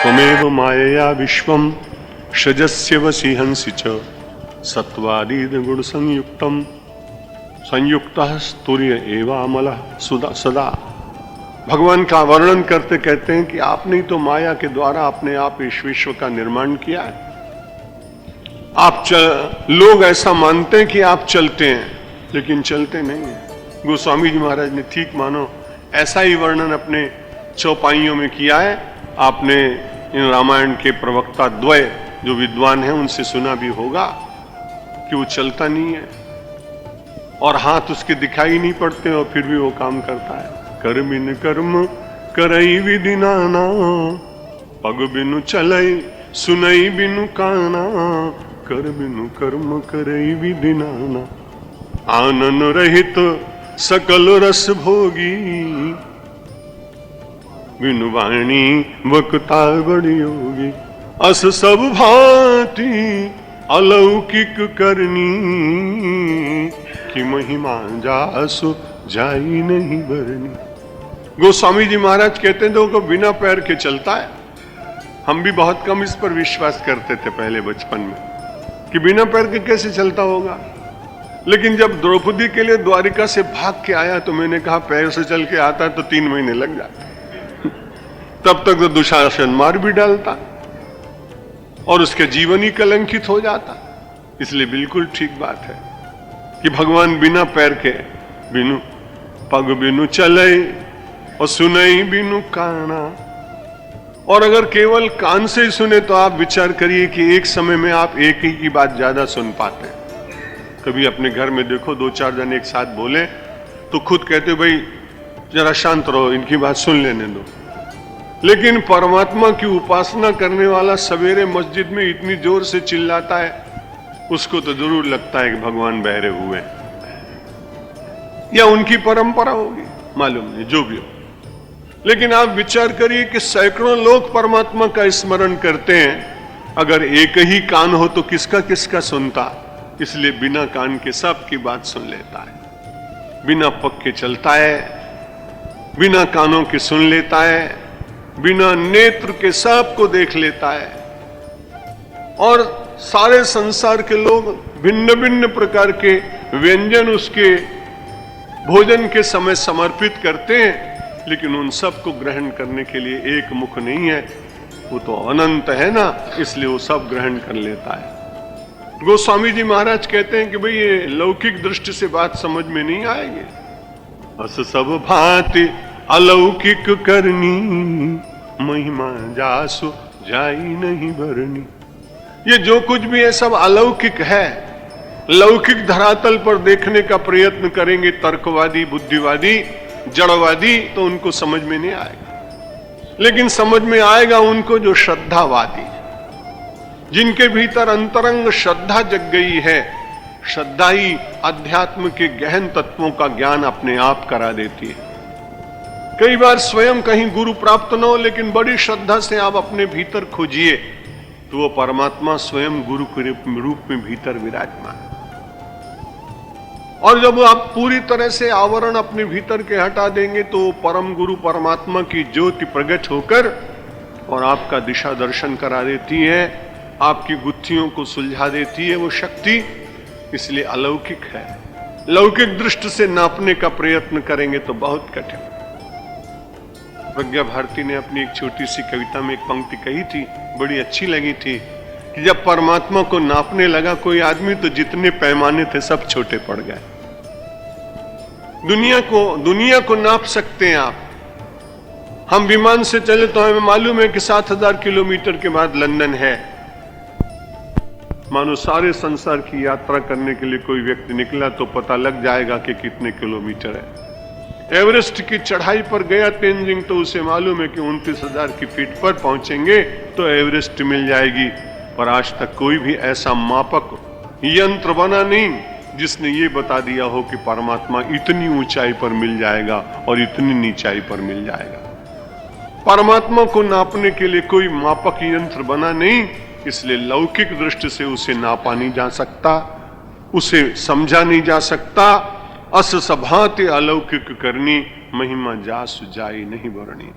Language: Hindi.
त्वमेव मायया विश्वं सृजस्य वसि हंसि च सत्वादीद गुण संयुक्तम संयुक्तः स्तुर्य एवामलः सदा। भगवान का वर्णन करते कहते हैं कि आपने तो माया के द्वारा अपने आप इस विश्व का निर्माण किया है। लोग ऐसा मानते हैं कि आप चलते हैं, लेकिन चलते नहीं हैं। गोस्वामी जी महाराज ने ठीक मानो ऐसा ही वर्णन अपने चौपाइयों में किया है। आपने इन रामायण के प्रवक्ता द्वय जो विद्वान हैं उनसे सुना भी होगा कि वो चलता नहीं है और हाथ उसके दिखाई नहीं पड़ते और फिर भी वो काम करता है। कर बिन कर्म करई विधि नाना, पग बिनु चलई सुनई बिनु काना। कर बिनु कर्म करई विधि नाना, आनन रहित सकल रस भोगी। बिनु वाणी वक्ता बड़ी योगी, अस सब भांति अलौकिक करनी। कि महिमा जासु जाई नहीं बरनी। गोस्वामी जी महाराज कहते हैं तो बिना पैर के चलता है। हम भी बहुत कम इस पर विश्वास करते थे पहले बचपन में कि बिना पैर के कैसे चलता होगा। लेकिन जब द्रौपदी के लिए द्वारिका से भाग के आया तो मैंने कहा पैर से चल के आता तो 3 महीने लग जाते। तब तक तो दुशासन मार भी डालता और उसके जीवन ही कलंकित हो जाता। इसलिए बिल्कुल ठीक बात है कि भगवान बिना पैर के बिनु पग बिनु चले और सुनई बिनु काना। और अगर केवल कान से ही सुने तो आप विचार करिए कि एक समय में आप एक ही की बात ज्यादा सुन पाते। कभी अपने घर में देखो 2-4 जन एक साथ बोले तो खुद कहते भाई जरा शांत रहो, इनकी बात सुन लेने दो। लेकिन परमात्मा की उपासना करने वाला सवेरे मस्जिद में इतनी जोर से चिल्लाता है, उसको तो जरूर लगता है कि भगवान बहरे हुए, या उनकी परंपरा होगी, मालूम नहीं, जो भी हो। लेकिन आप विचार करिए कि सैकड़ों लोग परमात्मा का स्मरण करते हैं, अगर एक ही कान हो तो किसका किसका सुनता। इसलिए बिना कान के सब की बात सुन लेता है, बिना पग के चलता है, बिना कानों के सुन लेता है, बिना नेत्र के सब को देख लेता है। और सारे संसार के लोग भिन्न भिन्न प्रकार के व्यंजन उसके भोजन के समय समर्पित करते हैं, लेकिन उन सब को ग्रहण करने के लिए एक मुख नहीं है, वो तो अनंत है ना, इसलिए वो सब ग्रहण कर लेता है। गोस्वामी जी महाराज कहते हैं कि भाई ये लौकिक दृष्टि से बात समझ में नहीं आएगी। अस सब भांति अलौकिक करनी, महिमा जासु जाई नहीं भरनी। ये जो कुछ भी है सब अलौकिक है। लौकिक धरातल पर देखने का प्रयत्न करेंगे तर्कवादी, बुद्धिवादी, जड़वादी, तो उनको समझ में नहीं आएगा। लेकिन समझ में आएगा उनको जो श्रद्धावादी, जिनके भीतर अंतरंग श्रद्धा जग गई है। श्रद्धा ही अध्यात्म के गहन तत्वों का ज्ञान अपने आप करा देती है। कई बार स्वयं कहीं गुरु प्राप्त न हो, लेकिन बड़ी श्रद्धा से आप अपने भीतर खोजिए तो वो परमात्मा स्वयं गुरु के रूप में भीतर विराजमान। और जब आप पूरी तरह से आवरण अपने भीतर के हटा देंगे तो परम गुरु परमात्मा की ज्योति प्रकट होकर और आपका दिशा दर्शन करा देती है, आपकी गुत्थियों को सुलझा देती है वो शक्ति। इसलिए अलौकिक है। लौकिक दृष्टि से नापने का प्रयत्न करेंगे तो बहुत कठिन। प्रज्ञा भारती ने अपनी एक छोटी सी कविता में एक पंक्ति कही थी, बड़ी अच्छी लगी थी, कि जब परमात्मा को नापने लगा कोई आदमी तो जितने पैमाने थे सब छोटे पड़ गए। दुनिया को नाप सकते हैं आप। हम विमान से चले तो हमें मालूम है कि 7000 किलोमीटर के बाद लंदन है। मानो सारे संसार की यात्रा करने के लिए कोई व्यक्ति निकला तो पता लग जाएगा कि कितने किलोमीटर है। एवरेस्ट की चढ़ाई पर गया तेंजिंग तो उसे मालूम है कि 29,000 की फीट पर पहुंचेंगे तो एवरेस्ट मिल जाएगी। पर आज तक कोई भी ऐसा मापक यंत्र बना नहीं जिसने ये बता दिया हो कि परमात्मा इतनी ऊंचाई पर मिल जाएगा और इतनी नीचाई पर मिल जाएगा। परमात्मा को नापने के लिए कोई मापक यंत्र बना नहीं, इसलिए लौकिक दृष्टि से उसे नापा नहीं जा सकता, उसे समझा नहीं जा सकता। अस सभाते अलौकिक करनी, महिमा जासु जाई नहीं बरनी।